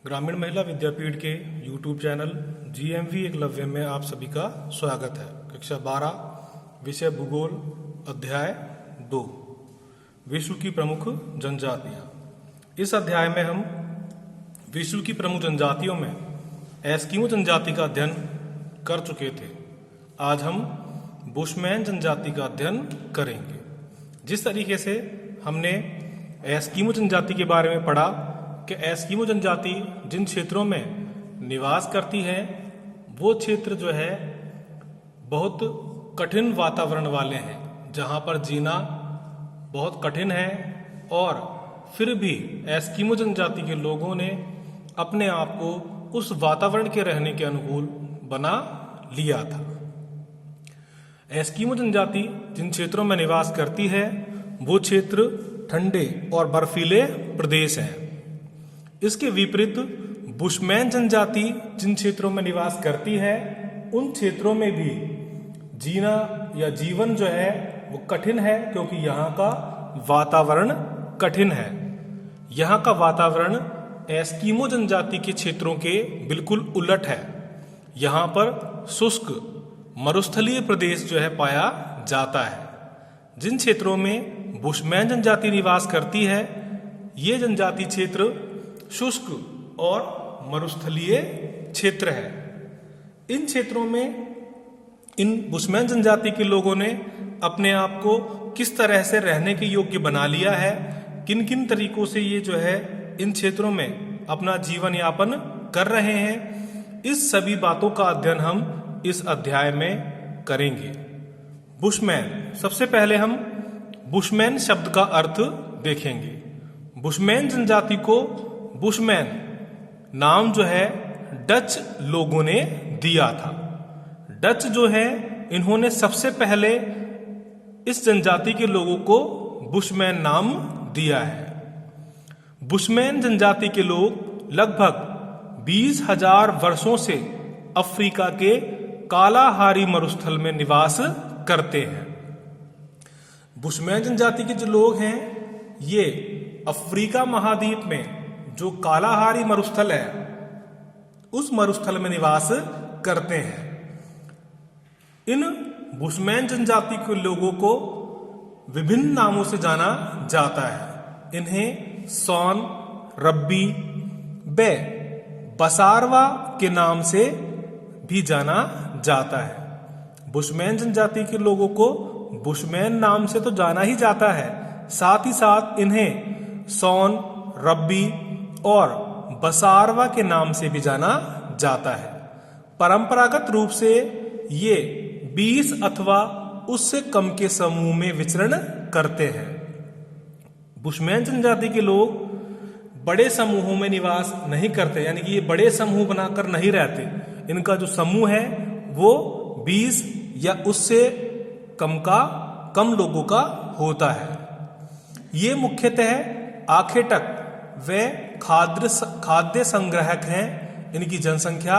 ग्रामीण महिला विद्यापीठ के यूट्यूब चैनल GMV एकलव्य में आप सभी का स्वागत है। कक्षा 12 विषय भूगोल अध्याय 2 विश्व की प्रमुख जनजातियां। इस अध्याय में हम विश्व की प्रमुख जनजातियों में एस्किमो जनजाति का अध्ययन कर चुके थे। आज हम बुशमैन जनजाति का अध्ययन करेंगे। जिस तरीके से हमने एस्किमो जनजाति के बारे में पढ़ा कि एस्किमो जनजाति जिन क्षेत्रों में निवास करती है वो क्षेत्र जो है बहुत कठिन वातावरण वाले हैं, जहाँ पर जीना बहुत कठिन है, और फिर भी एस्किमो जनजाति के लोगों ने अपने आप को उस वातावरण के रहने के अनुकूल बना लिया था। एस्किमो जनजाति जिन क्षेत्रों में निवास करती है वो क्षेत्र ठंडे और बर्फीले प्रदेश हैं। इसके विपरीत बुशमैन जनजाति जिन क्षेत्रों में निवास करती है उन क्षेत्रों में भी जीना या जीवन जो है वो कठिन है, क्योंकि यहाँ का वातावरण कठिन है। यहाँ का वातावरण एस्किमो जनजाति के क्षेत्रों के बिल्कुल उलट है। यहाँ पर शुष्क मरुस्थलीय प्रदेश जो है पाया जाता है। जिन क्षेत्रों में बुशमैन जनजाति निवास करती है ये जनजाति क्षेत्र शुष्क और मरुस्थलीय क्षेत्र है। इन क्षेत्रों में इन बुशमैन जनजाति के लोगों ने अपने आप को किस तरह से रहने के योग्य बना लिया है, किन किन तरीकों से ये जो है इन क्षेत्रों में अपना जीवन यापन कर रहे हैं, इस सभी बातों का अध्ययन हम इस अध्याय में करेंगे। बुशमैन, सबसे पहले हम बुशमैन शब्द का अर्थ देखेंगे। बुशमैन जनजाति को बुशमैन नाम जो है डच लोगों ने दिया था। डच जो है इन्होंने सबसे पहले इस जनजाति के लोगों को बुशमैन नाम दिया है। बुशमैन जनजाति के लोग लगभग 20,000 वर्षों से अफ्रीका के कालाहारी मरुस्थल में निवास करते हैं। बुशमैन जनजाति के जो लोग हैं ये अफ्रीका महाद्वीप में जो कालाहारी मरुस्थल है उस मरुस्थल में निवास करते हैं। इन बुशमैन जनजाति के लोगों को विभिन्न नामों से जाना जाता है। इन्हें सॉन, रब्बी, बे, बसारवा के नाम से भी जाना जाता है। बुशमैन जनजाति के लोगों को बुशमैन नाम से तो जाना ही जाता है, साथ ही साथ इन्हें सॉन, रब्बी और बसारवा के नाम से भी जाना जाता है। परंपरागत रूप से ये 20 अथवा उससे कम के समूह में विचरण करते हैं। बुशमैन जनजाति के लोग बड़े समूहों में निवास नहीं करते, यानी कि ये बड़े समूह बनाकर नहीं रहते। इनका जो समूह है वो 20 या उससे कम लोगों का होता है। ये मुख्यतः आखेटक वे खाद्य संग्राहक हैं। इनकी जनसंख्या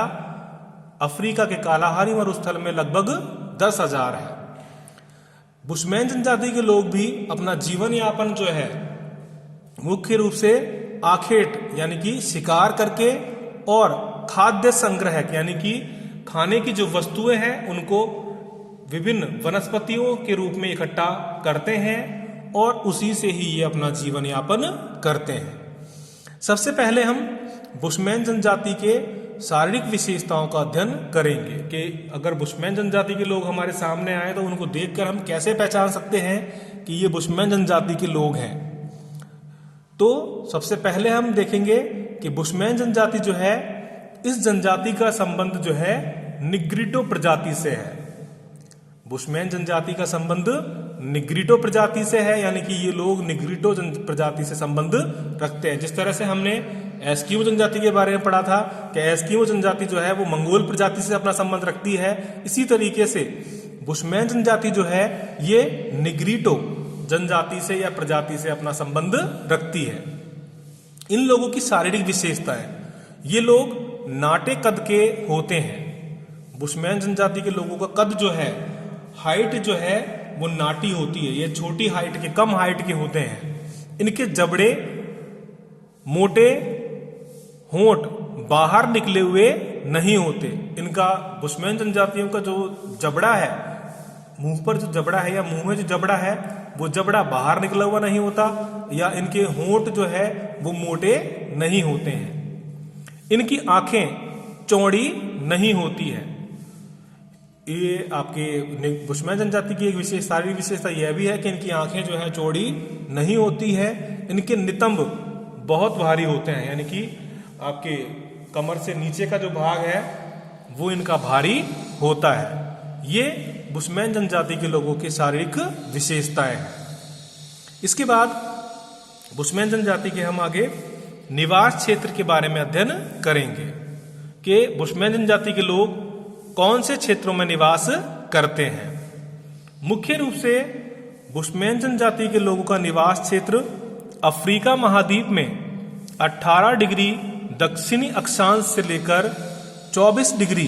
अफ्रीका के कालाहारी मरुस्थल में लगभग 10,000 है। बुशमैन जनजाति के लोग भी अपना जीवन यापन जो है मुख्य रूप से आखेट यानी कि शिकार करके और खाद्य संग्राहक यानी कि खाने की जो वस्तुएं हैं उनको विभिन्न वनस्पतियों के रूप में इकट्ठा करते हैं और उसी से ही ये अपना जीवन यापन करते हैं। सबसे पहले हम बुशमैन जनजाति के शारीरिक विशेषताओं का अध्ययन करेंगे कि अगर बुशमैन जनजाति के लोग हमारे सामने आए तो उनको देखकर हम कैसे पहचान सकते हैं कि ये बुशमैन जनजाति के लोग हैं। तो सबसे पहले हम देखेंगे कि बुशमैन जनजाति जो है इस जनजाति का संबंध जो है निग्रिटो प्रजाति से है। बुशमैन जनजाति का संबंध निग्रिटो प्रजाति से है, यानी कि ये लोग निग्रिटो प्रजाति से संबंध रखते हैं। जिस तरह से हमने एस्किमो जनजाति के बारे में पढ़ा था कि एस्किमो जनजाति जो है वो मंगोल प्रजाति से अपना संबंध रखती है, इसी तरीके से बुशमैन जनजाति जो है ये निग्रिटो जनजाति से या प्रजाति से अपना संबंध रखती है। इन लोगों की शारीरिक विशेषताएं, ये लोग नाटे कद के होते हैं। बुशमैन जनजाति के लोगों का कद जो है, हाइट जो है वो नाटी होती है। ये छोटी हाइट के, कम हाइट के होते हैं। इनके जबड़े मोटे होंठ बाहर निकले हुए नहीं होते। इनका बुशमैन जनजातियों का जो जबड़ा है, मुंह पर जो जबड़ा है या मुंह में जो जबड़ा है, वो जबड़ा बाहर निकला हुआ नहीं होता, या इनके होंठ जो है वो मोटे नहीं होते हैं। इनकी आंखें चौड़ी नहीं होती है। ये आपके बुशमैन जनजाति की एक विशेष शारीरिक विशेषता यह भी है कि इनकी आंखें जो है चौड़ी नहीं होती है। इनके नितंब बहुत भारी होते हैं, यानी कि आपके कमर से नीचे का जो भाग है वो इनका भारी होता है। ये बुशमैन जनजाति के लोगों की शारीरिक विशेषताएं हैं। इसके बाद बुशमैन जनजाति के हम आगे निवास क्षेत्र के बारे में अध्ययन करेंगे कि बुशमैन जनजाति के लोग कौन से क्षेत्रों में निवास करते हैं। मुख्य रूप से बुशमैन जनजाति के लोगों का निवास क्षेत्र अफ्रीका महाद्वीप में 18 डिग्री दक्षिणी अक्षांश से लेकर 24 डिग्री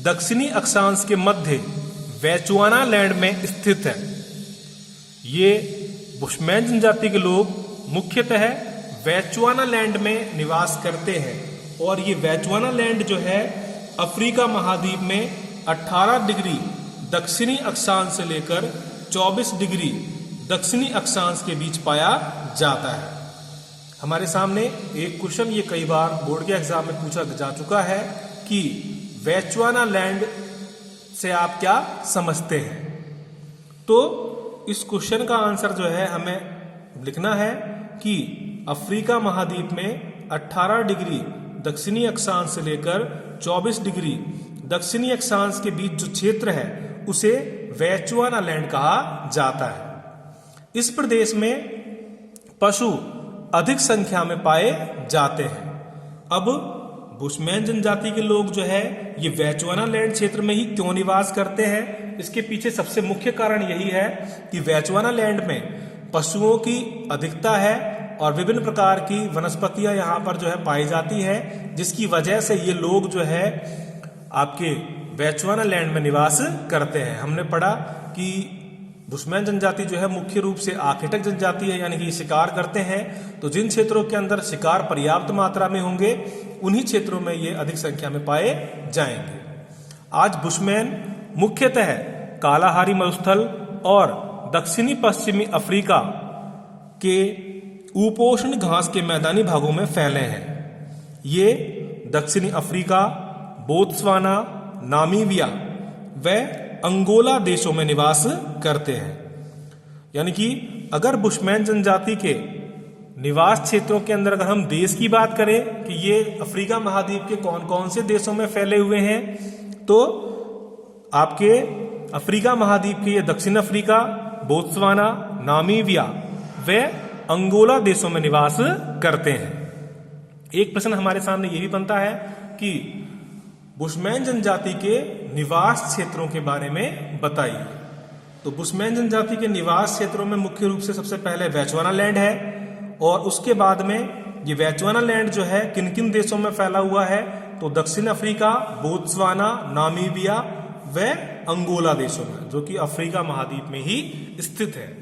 दक्षिणी अक्षांश के मध्य बेचुआना लैंड में स्थित है। ये बुशमैन जनजाति के लोग मुख्यतः बेचुआना लैंड में निवास करते हैं, और ये बेचुआना लैंड जो है अफ्रीका महाद्वीप में 18 डिग्री दक्षिणी अक्षांश से लेकर 24 डिग्री दक्षिणी अक्षांश के बीच पाया जाता है। हमारे सामने एक क्वेश्चन ये कई बार बोर्ड के एग्जाम में पूछा जा चुका है कि बेचुआना लैंड से आप क्या समझते हैं। तो इस क्वेश्चन का आंसर जो है हमें लिखना है कि अफ्रीका महाद्वीप में 18 डिग्री दक्षिणी अक्षांश से लेकर 24 डिग्री दक्षिणी अक्षांश के बीच जो क्षेत्र है उसे बेचुआना लैंड कहा जाता है। इस प्रदेश में पशु अधिक संख्या में पाए जाते हैं। अब बुशमैन जनजाति के लोग जो है ये बेचुआना लैंड क्षेत्र में ही क्यों निवास करते हैं, इसके पीछे सबसे मुख्य कारण यही है कि बेचुआना लैंड में पशुओं की अधिकता है और विभिन्न प्रकार की वनस्पतियां यहाँ पर जो है पाई जाती है, जिसकी वजह से ये लोग जो है आपके बेचुआना लैंड में निवास करते हैं। हमने पढ़ा कि बुशमैन जनजाति जो है मुख्य रूप से आखेटक जनजाति है, यानी कि शिकार करते हैं। तो जिन क्षेत्रों के अंदर शिकार पर्याप्त मात्रा में होंगे उन्हीं क्षेत्रों में ये अधिक संख्या में पाए जाएंगे। आज बुशमैन मुख्यतः कालाहारी मरुस्थल और दक्षिणी पश्चिमी अफ्रीका के उपोष्ण घास के मैदानी भागों में फैले हैं। ये दक्षिणी अफ्रीका, बोत्सवाना, नामीबिया व अंगोला देशों में निवास करते हैं। यानी कि अगर बुशमैन जनजाति के निवास क्षेत्रों के अंदर अगर हम देश की बात करें कि ये अफ्रीका महाद्वीप के कौन कौन से देशों में फैले हुए हैं, तो आपके अफ्रीका महाद्वीप के ये दक्षिण अफ्रीका, बोत्सवाना, नामीबिया व अंगोला देशों में निवास करते हैं। एक प्रश्न हमारे सामने ये भी बनता है कि बुशमैन जनजाति के निवास क्षेत्रों के बारे में बताइए। तो बुशमैन जनजाति के निवास क्षेत्रों में मुख्य रूप से सबसे पहले बेचुआना लैंड है, और उसके बाद में ये बेचुआना लैंड जो है किन किन देशों में फैला हुआ है, तो दक्षिण अफ्रीका, बोत्सवाना, नामीबिया व अंगोला देशों में, जो कि अफ्रीका महाद्वीप में ही स्थित है।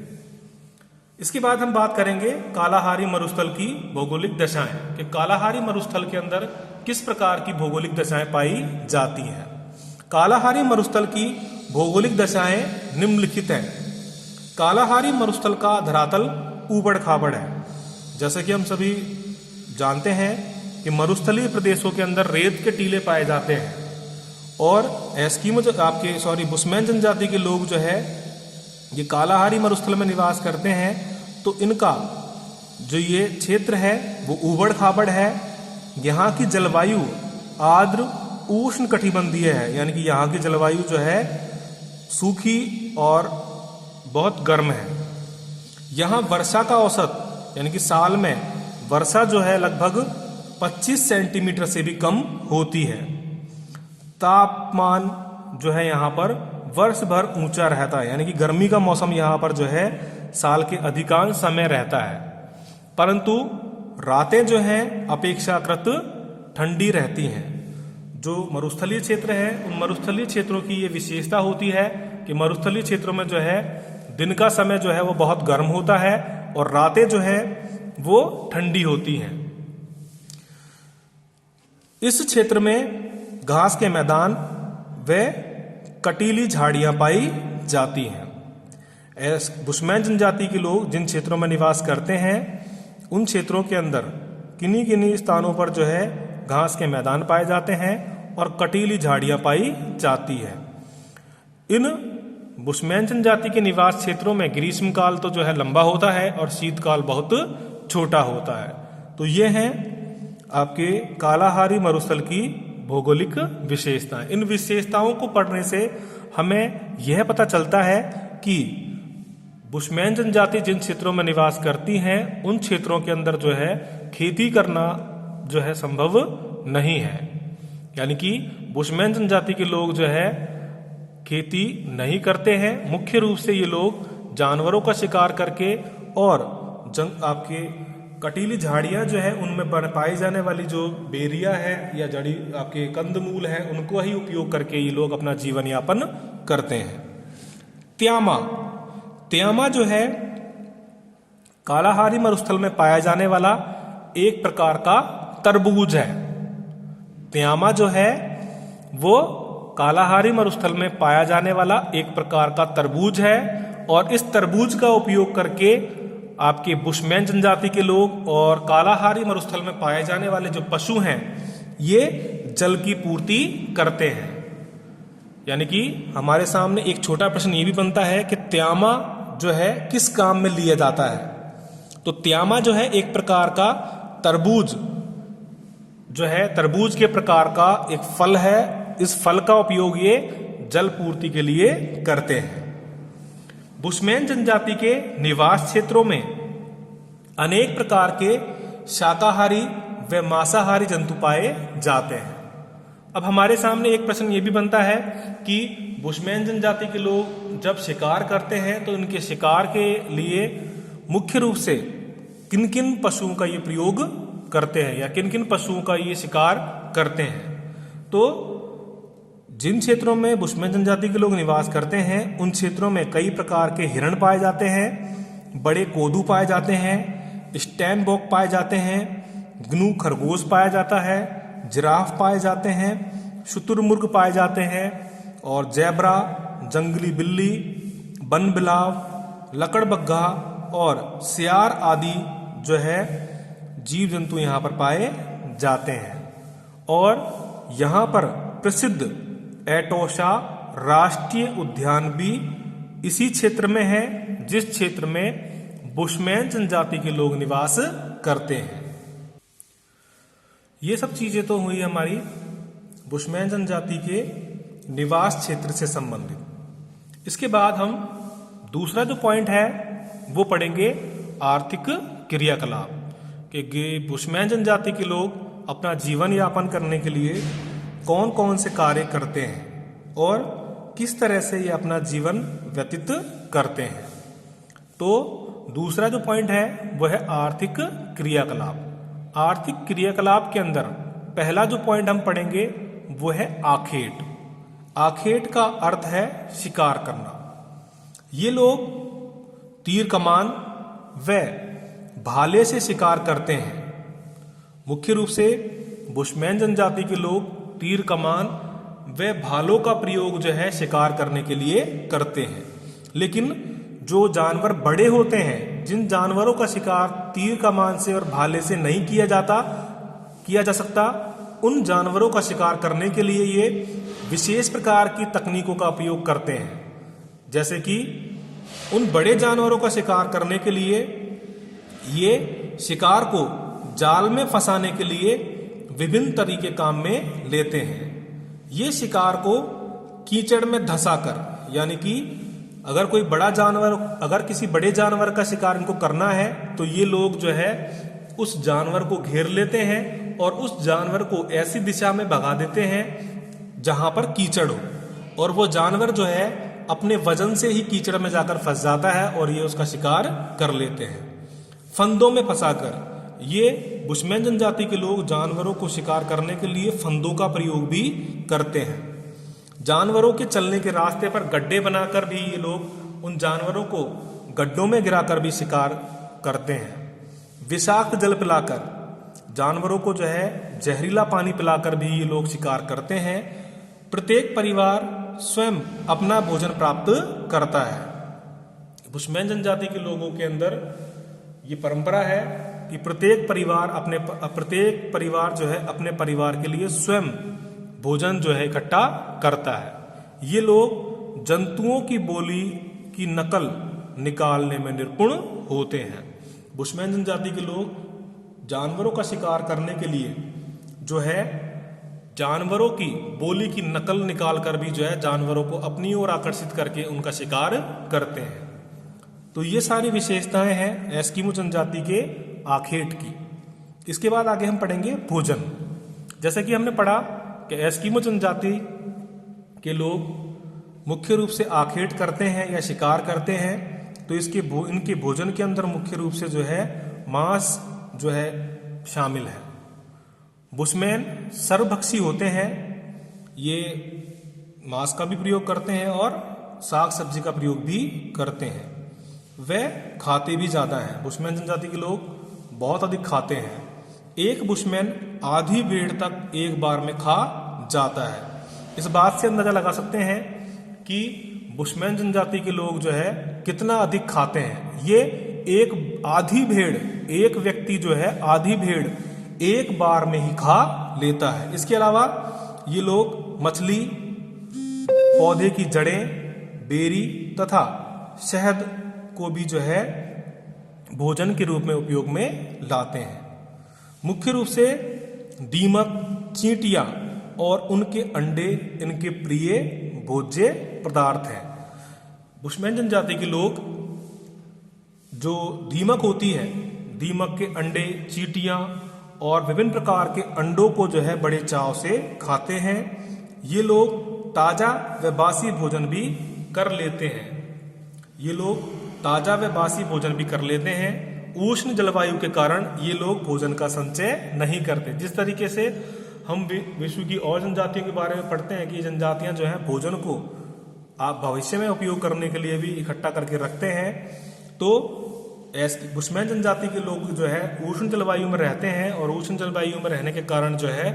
इसके बाद हम बात करेंगे कालाहारी मरुस्थल की भौगोलिक दशाएं, कि कालाहारी मरुस्थल के अंदर किस प्रकार की भौगोलिक दशाएं पाई जाती हैं। कालाहारी मरुस्थल की भौगोलिक दशाएं निम्नलिखित हैं। कालाहारी मरुस्थल का धरातल ऊबड़ खाबड़ है। जैसे कि हम सभी जानते हैं कि मरुस्थलीय प्रदेशों के अंदर रेत के टीले पाए जाते हैं, और एस्किमो जो आपके बुशमैन जनजाति के लोग जो है ये कालाहारी मरुस्थल में निवास करते हैं, तो इनका जो ये क्षेत्र है वो ऊबड़ खाबड़ है। यहाँ की जलवायु आर्द्र उष्ण कटिबंधीय है, यानी कि यहाँ की जलवायु जो है सूखी और बहुत गर्म है। यहाँ वर्षा का औसत यानी कि साल में वर्षा जो है लगभग 25 सेंटीमीटर से भी कम होती है। तापमान जो है यहाँ पर वर्ष भर ऊंचा रहता है, यानी कि गर्मी का मौसम यहाँ पर जो है साल के अधिकांश समय रहता है, परंतु रातें जो हैं अपेक्षाकृत ठंडी रहती हैं। जो मरुस्थलीय क्षेत्र है उन मरुस्थलीय क्षेत्रों की ये विशेषता होती है कि मरुस्थलीय क्षेत्रों में जो है दिन का समय जो है वो बहुत गर्म होता है और रातें जो है वो ठंडी होती हैं। इस क्षेत्र में घास के मैदान व कटीली झाड़ियां पाई जाती हैं। बुशमैन जनजाति के लोग जिन क्षेत्रों में निवास करते हैं उन क्षेत्रों के अंदर किन्हीं किन्हीं स्थानों पर जो है घास के मैदान पाए जाते हैं और कटीली झाड़ियां पाई जाती है। इन बुशमैन जनजाति के निवास क्षेत्रों में ग्रीष्म काल तो जो है लंबा होता है और शीतकाल बहुत छोटा होता है। तो ये हैं आपके कालाहारी मरुस्थल की भौगोलिक विशेषताएं। इन विशेषताओं को पढ़ने से हमें यह पता चलता है कि बुशमैन जनजाति जिन क्षेत्रों में निवास करती हैं उन क्षेत्रों के अंदर जो है खेती करना जो है संभव नहीं है। यानी कि बुशमैन जनजाति के लोग जो है खेती नहीं करते हैं। मुख्य रूप से ये लोग जानवरों का शिकार करके और आपके कटीली झाड़ियां जो है उनमें पाई जाने वाली जो बेरिया है या जड़ी आपके कंदमूल है उनको ही उपयोग करके ये लोग अपना जीवन यापन करते हैं। त्यामा जो है कालाहारी मरुस्थल में पाया जाने वाला एक प्रकार का तरबूज है। त्यामा जो है वो कालाहारी मरुस्थल में पाया जाने वाला एक प्रकार का तरबूज है और इस तरबूज का उपयोग करके आपके बुशमैन जनजाति के लोग और कालाहारी मरुस्थल में पाए जाने वाले जो पशु हैं ये जल की पूर्ति करते हैं। यानी कि हमारे सामने एक छोटा प्रश्न ये भी बनता है कि त्यामा जो है किस काम में लिया जाता है। तो त्यामा जो है एक प्रकार का तरबूज जो है तरबूज के प्रकार का एक फल है। इस फल का उपयोग ये जल पूर्ति के लिए करते हैं। बुशमैन जनजाति के निवास क्षेत्रों में अनेक प्रकार के शाकाहारी व मांसाहारी जंतु पाए जाते हैं। अब हमारे सामने एक प्रश्न ये भी बनता है कि बुशमैन जनजाति के लोग जब शिकार करते हैं तो इनके शिकार के लिए मुख्य रूप से किन किन पशुओं का ये प्रयोग करते हैं या किन किन पशुओं का ये शिकार करते हैं। तो जिन क्षेत्रों में बुशमैन जनजाति के लोग निवास करते हैं उन क्षेत्रों में कई प्रकार के हिरण पाए जाते हैं, बड़े कोदू पाए जाते हैं, स्टैनबॉक पाए जाते हैं, ग्नू खरगोश पाया जाता है, जिराफ पाए जाते हैं, शुतुरमुर्ग पाए जाते हैं और जैबरा, जंगली बिल्ली, वन बिलाव, लकड़बग्घा और सियार आदि जो है जीव जंतु यहाँ पर पाए जाते हैं। और यहाँ पर प्रसिद्ध एटोशा राष्ट्रीय उद्यान भी इसी क्षेत्र में है जिस क्षेत्र में बुशमैन जनजाति के लोग निवास करते हैं। ये सब चीजें तो हुई हमारी बुशमैन जनजाति के निवास क्षेत्र से संबंधित। इसके बाद हम दूसरा जो पॉइंट है वो पढ़ेंगे आर्थिक क्रियाकलाप कि बुशमैन जनजाति के लोग अपना जीवन यापन करने के लिए कौन कौन से कार्य करते हैं और किस तरह से ये अपना जीवन व्यतीत करते हैं। तो दूसरा जो पॉइंट है वह है आर्थिक क्रियाकलाप। आर्थिक क्रियाकलाप के अंदर पहला जो पॉइंट हम पढ़ेंगे वो है आखेट। आखेट का अर्थ है शिकार करना। ये लोग तीर कमान व भाले से शिकार करते हैं। मुख्य रूप से बुशमैन जनजाति के लोग तीर कमान व भालों का प्रयोग जो है शिकार करने के लिए करते हैं। लेकिन जो जानवर बड़े होते हैं, जिन जानवरों का शिकार तीर कमान से और भाले से नहीं किया जा सकता, उन जानवरों का शिकार करने के लिए ये विशेष प्रकार की तकनीकों का उपयोग करते हैं। जैसे कि उन बड़े जानवरों का शिकार करने के लिए ये शिकार को जाल में फंसाने के लिए विभिन्न तरीके काम में लेते हैं। ये शिकार को कीचड़ में धंसाकर, यानी कि अगर किसी बड़े जानवर का शिकार इनको करना है तो ये लोग जो है उस जानवर को घेर लेते हैं और उस जानवर को ऐसी दिशा में भगा देते हैं जहां पर कीचड़ हो, और वो जानवर जो है अपने वजन से ही कीचड़ में जाकर फंस जाता है और ये उसका शिकार कर लेते हैं। फंदों में फंसाकर ये बुशमैन जनजाति के लोग जानवरों को शिकार करने के लिए फंदों का प्रयोग भी करते हैं। जानवरों के चलने के रास्ते पर गड्ढे बनाकर भी ये लोग उन जानवरों को गड्ढों में गिराकर भी शिकार करते हैं। विषाक्त जल पिलाकर जानवरों को जो है जहरीला पानी पिलाकर भी ये लोग शिकार करते हैं। प्रत्येक परिवार स्वयं अपना भोजन प्राप्त करता है। बुशमैन जनजाति के लोगों के अंदर ये परंपरा है कि प्रत्येक परिवार जो है अपने परिवार के लिए स्वयं भोजन जो है इकट्ठा करता है। ये लोग जंतुओं की बोली की नकल निकालने में निपुण होते हैं। बुशमैन जनजाति के लोग जानवरों का शिकार करने के लिए जो है जानवरों की बोली की नकल निकाल कर भी जो है जानवरों को अपनी ओर आकर्षित करके उनका शिकार करते हैं। तो ये सारी विशेषताएं हैं एस्किमो जनजाति के आखेट की। इसके बाद आगे हम पढ़ेंगे भोजन। जैसे कि हमने पढ़ा कि एस्किमो जनजाति के लोग मुख्य रूप से आखेट करते हैं या शिकार करते हैं, तो इनके भोजन के अंदर मुख्य रूप से जो है मांस जो है शामिल है। बुशमैन सर्वभक्षी होते हैं, ये मांस का भी प्रयोग करते हैं और साग सब्जी का प्रयोग भी करते हैं। वे खाते भी ज़्यादा हैं। बुशमैन जनजाति के लोग बहुत अधिक खाते हैं। एक बुशमैन आधी भेड़ तक एक बार में खा जाता है। इस बात से अंदाजा लगा सकते हैं कि बुशमैन जनजाति के लोग जो है कितना अधिक खाते हैं। ये एक व्यक्ति जो है आधी भेड़ एक बार में ही खा लेता है। इसके अलावा ये लोग मछली, पौधे की जड़ें, बेरी तथा शहद को भी जो है भोजन के रूप में उपयोग में लाते हैं। मुख्य रूप से दीमक, चींटियां और उनके अंडे इनके प्रिय भोज्य पदार्थ हैं। बुशमैन जनजाति के लोग जो दीमक होती है, दीमक के अंडे, चींटियां और विभिन्न प्रकार के अंडों को जो है बड़े चाव से खाते हैं। ये लोग ताजा व बासी भोजन भी कर लेते हैं। उष्ण जलवायु के कारण ये लोग भोजन का संचय नहीं करते। जिस तरीके से हम विश्व की और जनजातियों के बारे में पढ़ते हैं कि जनजातियां जो है भोजन को आप भविष्य में उपयोग करने के लिए भी इकट्ठा करके रखते हैं, तो बुशमैन जनजाति के लोग जो है उष्ण जलवायु में रहते हैं और उष्ण जलवायु में रहने के कारण जो है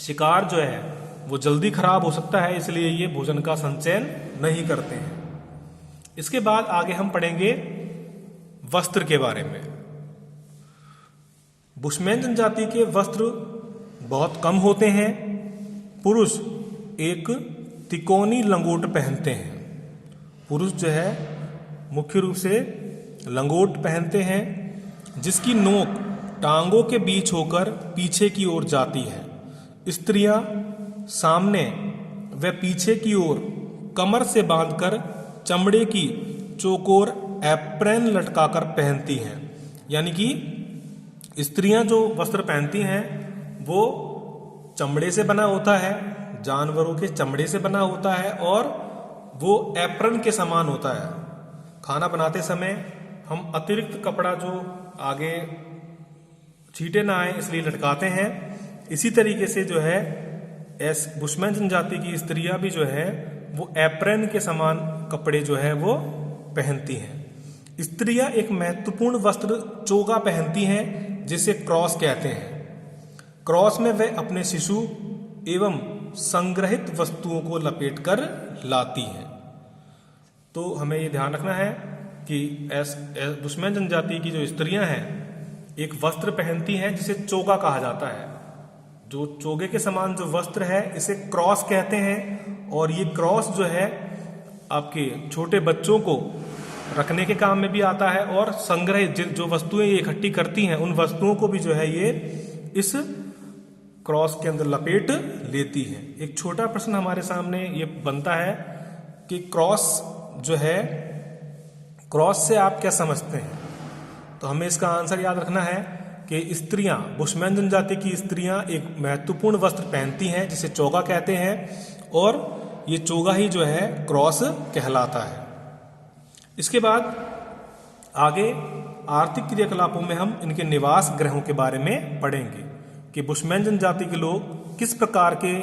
शिकार जो है वो जल्दी खराब हो सकता है, इसलिए ये भोजन का संचयन नहीं करते हैं। इसके बाद आगे हम पढ़ेंगे वस्त्र के बारे में। बुशमैन जनजाति के वस्त्र बहुत कम होते हैं। पुरुष एक तिकोनी लंगोट पहनते हैं। पुरुष जो है मुख्य रूप से लंगोट पहनते हैं, जिसकी नोक टांगों के बीच होकर पीछे की ओर जाती है। स्त्रियां सामने व पीछे की ओर कमर से बांधकर चमड़े की चौकोर एप्रन लटकाकर पहनती हैं। यानी कि स्त्रियां जो वस्त्र पहनती हैं वो चमड़े से बना होता है, जानवरों के चमड़े से बना होता है और वो एप्रन के समान होता है। खाना बनाते समय हम अतिरिक्त कपड़ा जो आगे छींटे ना आए इसलिए लटकाते हैं। इसी तरीके से जो है बुशमैन जनजाति की स्त्रियां भी जो है वो एप्रन के समान कपड़े जो है वो पहनती हैं। स्त्रियां एक महत्वपूर्ण वस्त्र चोगा पहनती हैं, जिसे क्रॉस कहते हैं। क्रॉस में वे अपने शिशु एवं संग्रहित वस्तुओं को लपेटकर लाती हैं। तो हमें ये ध्यान रखना है कि बुशमैन जनजाति की जो स्त्रियां हैं एक वस्त्र पहनती हैं जिसे चोगा कहा जाता है। जो चोगे के समान जो वस्त्र है इसे क्रॉस कहते हैं, और ये क्रॉस जो है आपके छोटे बच्चों को रखने के काम में भी आता है और संग्रहित जो वस्तुएं ये इकट्ठी करती हैं उन वस्तुओं को भी जो है ये इस क्रॉस के अंदर लपेट लेती है। एक छोटा प्रश्न हमारे सामने ये बनता है कि क्रॉस जो है, क्रॉस से आप क्या समझते हैं? तो हमें इसका आंसर याद रखना है कि स्त्रियां, बुशमैन जनजाति की स्त्रियां एक महत्वपूर्ण वस्त्र पहनती हैं जिसे चोगा कहते हैं, और ये चोगा ही जो है क्रॉस कहलाता है। इसके बाद आगे आर्थिक क्रियाकलापों में हम इनके निवास गृहों के बारे में पढ़ेंगे कि बुशमैन जनजाति के लोग किस प्रकार के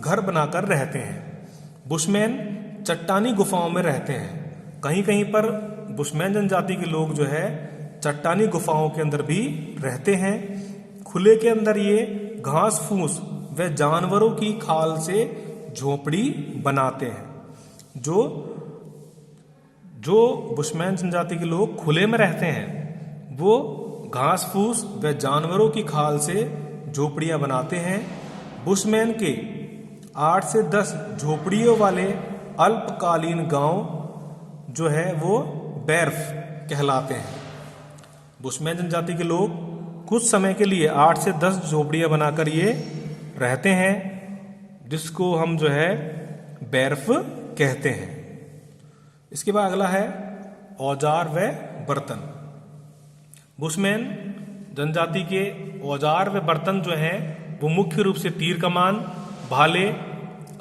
घर बनाकर रहते हैं। बुशमैन चट्टानी गुफाओं में रहते हैं। कहीं कहीं पर बुशमैन जनजाति के लोग जो है चट्टानी गुफाओं के अंदर भी रहते हैं। खुले के अंदर ये घास फूस व जानवरों की खाल से झोपड़ी बनाते हैं। जो बुशमैन जनजाति के लोग खुले में रहते हैं वो घास फूस व जानवरों की खाल से झोपड़ियां बनाते हैं। बुशमैन के 8 से 10 झोपड़ियों वाले अल्पकालीन गांव जो है वो बैर्फ कहलाते हैं। बुशमैन जनजाति के लोग कुछ समय के लिए 8 से 10 झोपड़ियां बनाकर ये रहते हैं, जिसको हम जो है बैर्फ कहते हैं। इसके बाद अगला है औजार व बर्तन। बुशमैन जनजाति के औजार व बर्तन जो हैं वो मुख्य रूप से तीर कमान, भाले,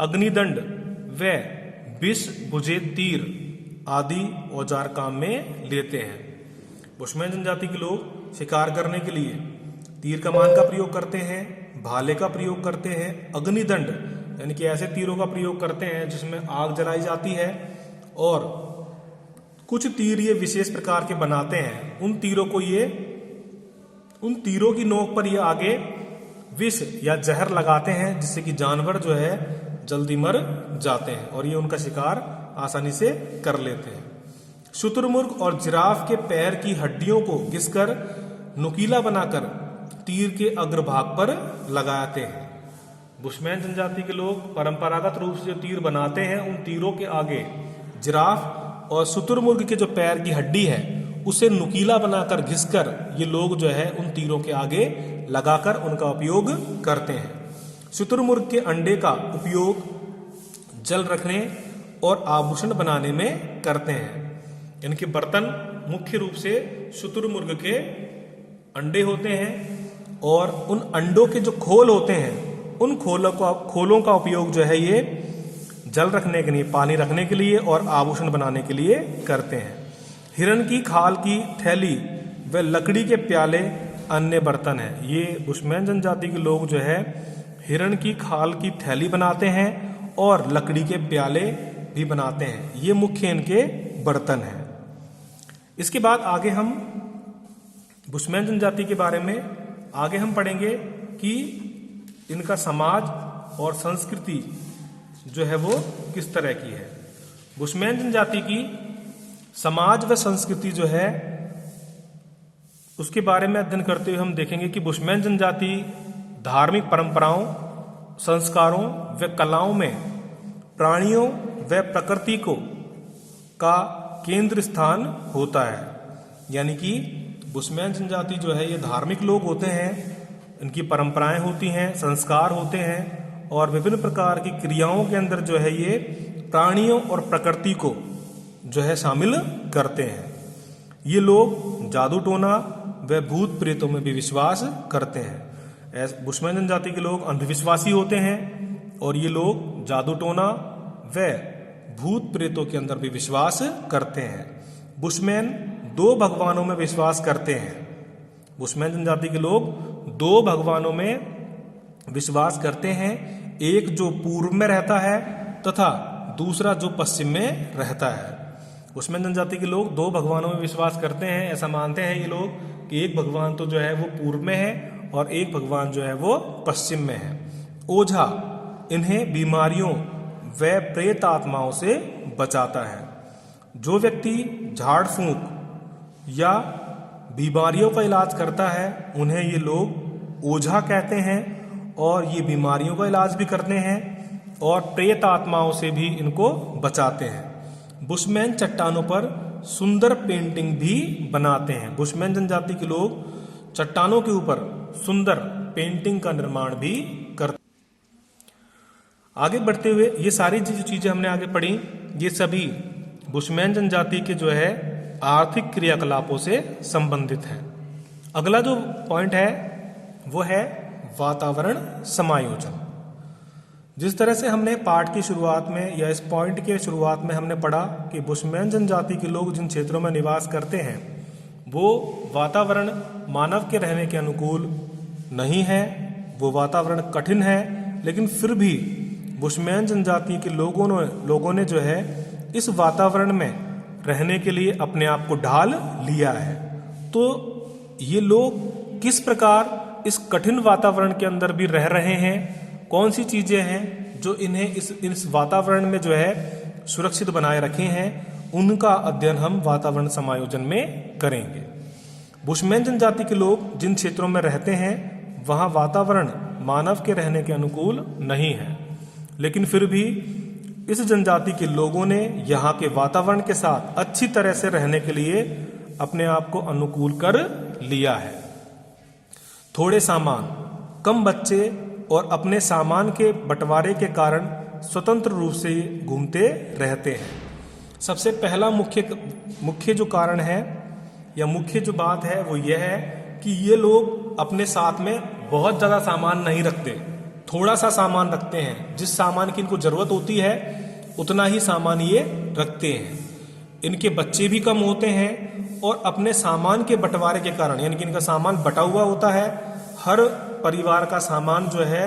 अग्निदंड व 20 भुजे तीर आदि औजार काम में लेते हैं। बुशमैन जनजाति के लोग शिकार करने के लिए तीर कमान का प्रयोग करते हैं, भाले का प्रयोग करते हैं, अग्निदंड यानी कि ऐसे तीरों का प्रयोग करते हैं जिसमें आग जलाई जाती है, और कुछ तीर ये विशेष प्रकार के बनाते हैं। उन तीरों की नोक पर ये आगे विष या जहर लगाते हैं, जिससे कि जानवर जो है जल्दी मर जाते हैं और ये उनका शिकार आसानी से कर लेते हैं। शुतुरमुर्ग और जिराफ के पैर की हड्डियों को घिसकर नुकीला बनाकर तीर के अग्रभाग पर लगाते हैं। बुशमैन जनजाति के लोग परंपरागत रूप से जो तीर बनाते हैं उन तीरों के आगे जिराफ और शुतुरमुर्ग के जो पैर की हड्डी है उसे नुकीला बनाकर घिसकर ये लोग जो है उन तीरों के आगे लगाकर उनका उपयोग करते हैं। शुतुरमुर्ग के अंडे का उपयोग जल रखने और आभूषण बनाने में करते हैं। इनके बर्तन मुख्य रूप से शुतुरमुर्ग के अंडे होते हैं, और उन अंडों के जो खोल होते हैं उन खोलों का उपयोग जो है ये जल रखने के लिए, पानी रखने के लिए और आभूषण बनाने के लिए करते हैं। हिरन की खाल की थैली व लकड़ी के प्याले अन्य बर्तन हैं। ये बुशमैन जनजाति के लोग जो है हिरन की खाल की थैली बनाते हैं और लकड़ी के प्याले भी बनाते हैं। ये मुख्य इनके बर्तन हैं। इसके बाद आगे हम बुशमैन जनजाति के बारे में आगे हम पढ़ेंगे कि इनका समाज और संस्कृति जो है वो किस तरह की है। बुशमैन जनजाति की समाज व संस्कृति जो है उसके बारे में अध्ययन करते हुए हम देखेंगे कि बुशमैन जनजाति धार्मिक परंपराओं, संस्कारों व कलाओं में प्राणियों व प्रकृति का केंद्र स्थान होता है। यानी कि बुशमैन जनजाति जो है ये धार्मिक लोग होते हैं, इनकी परंपराएं होती हैं, संस्कार होते हैं और विभिन्न प्रकार की क्रियाओं के अंदर जो है ये प्राणियों और प्रकृति को जो है शामिल करते हैं। ये लोग जादू टोना व भूत प्रेतों में भी विश्वास करते हैं। बुशमैन जनजाति के लोग अंधविश्वासी होते हैं और ये लोग जादू टोना व भूत प्रेतों के अंदर भी विश्वास करते हैं। बुशमैन 2 भगवानों में विश्वास करते हैं। बुशमैन जनजाति के लोग 2 भगवानों में विश्वास करते हैं, एक जो पूर्व में रहता है तथा दूसरा जो पश्चिम में रहता है। बुशमैन जनजाति के लोग 2 भगवानों में विश्वास करते हैं। ऐसा मानते हैं ये लोग कि एक भगवान तो जो है वो पूर्व में है और एक भगवान जो है वो पश्चिम में है। ओझा इन्हें बीमारियों व प्रेत आत्माओं से बचाता है। जो व्यक्ति झाड़ फूंक या बीमारियों का इलाज करता है उन्हें ये लोग ओझा कहते हैं, और ये बीमारियों का इलाज भी करते हैं और प्रेत आत्माओं से भी इनको बचाते हैं। बुशमैन चट्टानों पर सुंदर पेंटिंग भी बनाते हैं। बुशमैन जनजाति के लोग चट्टानों के ऊपर सुंदर पेंटिंग का निर्माण भी करते हैं। आगे बढ़ते हुए ये सारी जो चीजें हमने आगे पढ़ी ये सभी बुशमैन जनजाति के जो है आर्थिक क्रियाकलापों से संबंधित है। अगला जो पॉइंट है वो है वातावरण समायोजन। जिस तरह से हमने पाठ की शुरुआत में या इस पॉइंट के शुरुआत में हमने पढ़ा कि बुशमैन जनजाति के लोग जिन क्षेत्रों में निवास करते हैं वो वातावरण मानव के रहने के अनुकूल नहीं है, वो वातावरण कठिन है, लेकिन फिर भी बुशमैन जनजाति के लोगों ने जो है इस वातावरण में रहने के लिए अपने आप को ढाल लिया है। तो ये लोग किस प्रकार इस कठिन वातावरण के अंदर भी रह रहे हैं, कौन सी चीजें हैं जो इन्हें इस वातावरण में जो है सुरक्षित बनाए रखे हैं, उनका अध्ययन हम वातावरण समायोजन में करेंगे। बुशमैन जनजाति के लोग जिन क्षेत्रों में रहते हैं वहां वातावरण मानव के रहने के अनुकूल नहीं है, लेकिन फिर भी इस जनजाति के लोगों ने यहाँ के वातावरण के साथ अच्छी तरह से रहने के लिए अपने आप को अनुकूल कर लिया है। थोड़े सामान, कम बच्चे और अपने सामान के बंटवारे के कारण स्वतंत्र रूप से घूमते रहते हैं। सबसे पहला मुख्य जो कारण है या मुख्य जो बात है वो यह है कि ये लोग अपने साथ में बहुत ज़्यादा सामान नहीं रखते, थोड़ा सा सामान रखते हैं। जिस सामान की इनको जरूरत होती है उतना ही सामान ये रखते हैं। इनके बच्चे भी कम होते हैं और अपने सामान के बंटवारे के कारण, यानी कि इनका सामान बटा हुआ होता है, हर परिवार का सामान जो है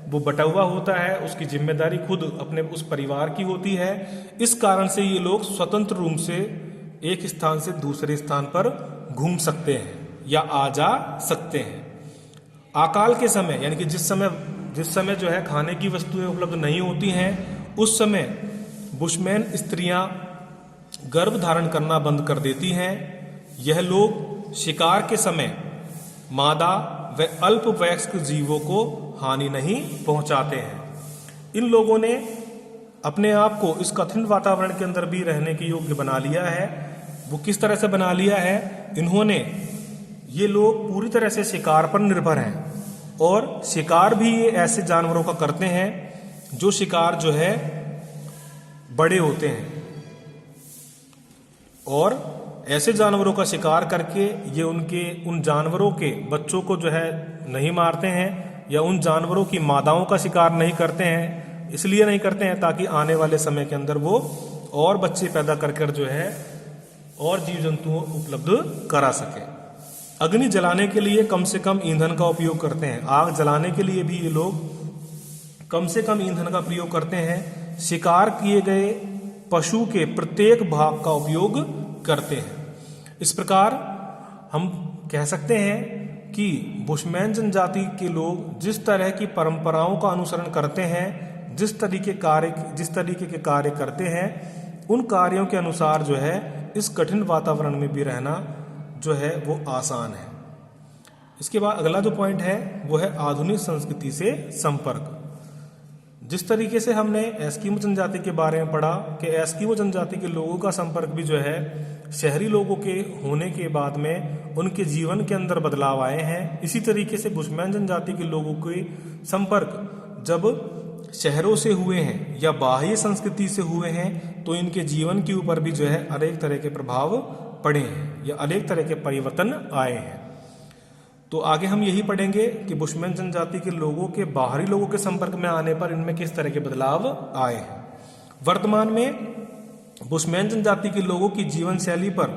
वो बटा हुआ होता है, उसकी जिम्मेदारी खुद अपने उस परिवार की होती है। इस कारण से ये लोग स्वतंत्र रूप से एक स्थान से दूसरे स्थान पर घूम सकते हैं या आ जा सकते हैं। आकाल के समय, यानी कि जिस समय जो है खाने की वस्तुएं उपलब्ध नहीं होती हैं, उस समय बुशमैन स्त्रियां गर्भ धारण करना बंद कर देती हैं। यह लोग शिकार के समय मादा व अल्पवयस्क जीवों को हानि नहीं पहुंचाते हैं। इन लोगों ने अपने आप को इस कठिन वातावरण के अंदर भी रहने के योग्य बना लिया है। वो किस तरह से बना लिया है? ये लोग पूरी तरह से शिकार पर निर्भर हैं और शिकार भी ये ऐसे जानवरों का करते हैं जो शिकार जो है बड़े होते हैं, और ऐसे जानवरों का शिकार करके ये उन जानवरों के बच्चों को जो है नहीं मारते हैं या उन जानवरों की मादाओं का शिकार नहीं करते हैं। इसलिए नहीं करते हैं ताकि आने वाले समय के अंदर वो और बच्चे पैदा कर जो है और जीव जंतुओं उपलब्ध करा सके। अग्नि जलाने के लिए कम से कम ईंधन का उपयोग करते हैं। आग जलाने के लिए भी ये लोग कम से कम ईंधन का प्रयोग करते हैं। शिकार किए गए पशु के प्रत्येक भाग का उपयोग करते हैं। इस प्रकार हम कह सकते हैं कि बुशमैन जनजाति के लोग जिस तरह की परंपराओं का अनुसरण करते हैं, जिस तरीके के कार्य करते हैं, उन कार्यों के अनुसार जो है इस कठिन वातावरण में भी रहना जो है वो आसान है। इसके बाद अगला जो पॉइंट है वो है आधुनिक संस्कृति से संपर्क। जिस तरीके से हमने एस्किमो जनजाति के बारे में पढ़ा कि एस्किमो जनजाति के लोगों का संपर्क भी जो है शहरी लोगों के होने के बाद में उनके जीवन के अंदर बदलाव आए हैं, इसी तरीके से बुशमैन जनजाति के लोगों के संपर्क जब शहरों से हुए हैं या बाह्य संस्कृति से हुए हैं तो इनके जीवन के ऊपर भी जो है अनेक तरह के प्रभाव पड़े हैं या अनेक तरह के परिवर्तन आए हैं। तो आगे हम यही पढ़ेंगे कि बुशमैन जनजाति के लोगों के बाहरी लोगों के संपर्क में आने पर इनमें किस तरह के बदलाव आए हैं। वर्तमान में बुशमैन जनजाति के लोगों की जीवन शैली पर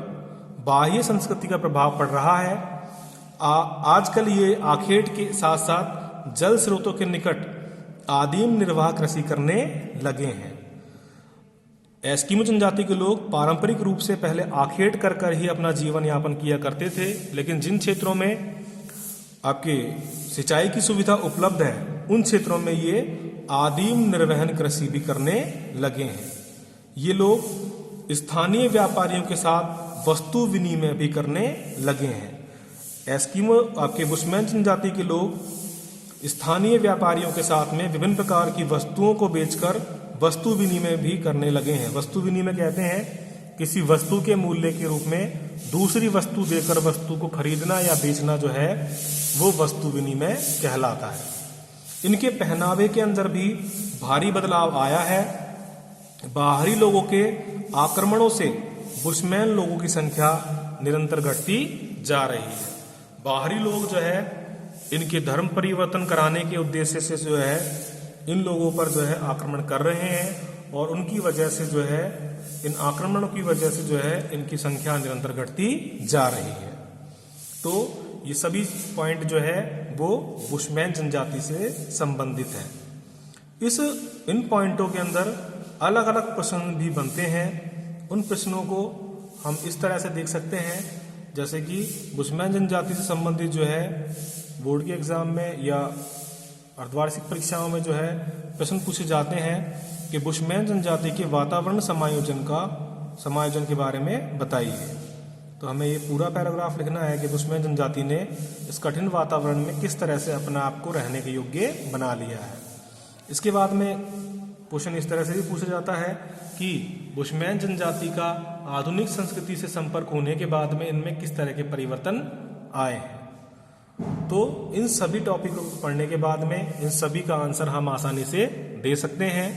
बाह्य संस्कृति का प्रभाव पड़ रहा है। आजकल ये आखेट के साथ साथ जल स्रोतों के निकट आदिम निर्वाह कृषि करने लगे हैं। एस्किमो जनजाति के लोग पारंपरिक रूप से पहले आखेट कर ही अपना जीवन यापन किया करते थे, लेकिन जिन क्षेत्रों में आपके सिंचाई की सुविधा उपलब्ध है उन क्षेत्रों में ये आदिम निर्वहन कृषि भी करने लगे हैं। ये लोग स्थानीय व्यापारियों के साथ वस्तु विनिमय भी करने लगे हैं। एस्किमो आपके बुशमैन जनजाति के लोग स्थानीय व्यापारियों के साथ में विभिन्न प्रकार की वस्तुओं को बेचकर वस्तु विनिमय भी करने लगे हैं। वस्तु विनिमय कहते हैं किसी वस्तु के मूल्य के रूप में दूसरी वस्तु देकर वस्तु को खरीदना या बेचना जो है वो वस्तु विनिमय कहलाता है। इनके पहनावे के अंदर भी भारी बदलाव आया है। बाहरी लोगों के आक्रमणों से बुशमैन लोगों की संख्या निरंतर घटती जा रही है। बाहरी लोग जो है इनके धर्म परिवर्तन कराने के उद्देश्य से जो है इन लोगों पर जो है आक्रमण कर रहे हैं और उनकी वजह से जो है इन आक्रमणों की वजह से जो है इनकी संख्या निरंतर घटती जा रही है। तो ये सभी पॉइंट जो है वो बुशमैन जनजाति से संबंधित है। इन पॉइंटों के अंदर अलग अलग प्रश्न भी बनते हैं। उन प्रश्नों को हम इस तरह से देख सकते हैं जैसे कि बुशमैन जनजाति से संबंधित जो है बोर्ड के एग्जाम में या अर्धवार्षिक परीक्षाओं में जो है प्रश्न पूछे जाते हैं कि बुशमैन जनजाति के वातावरण समायोजन के बारे में बताइए। तो हमें ये पूरा पैराग्राफ लिखना है कि बुशमैन जनजाति ने इस कठिन वातावरण में किस तरह से अपने आप को रहने के योग्य बना लिया है। इसके बाद में क्वेश्चन इस तरह से भी पूछा जाता है कि बुशमैन जनजाति का आधुनिक संस्कृति से संपर्क होने के बाद में इनमें किस तरह के परिवर्तन आए हैं। तो इन सभी टॉपिकों को पढ़ने के बाद में इन सभी का आंसर हम आसानी से दे सकते हैं।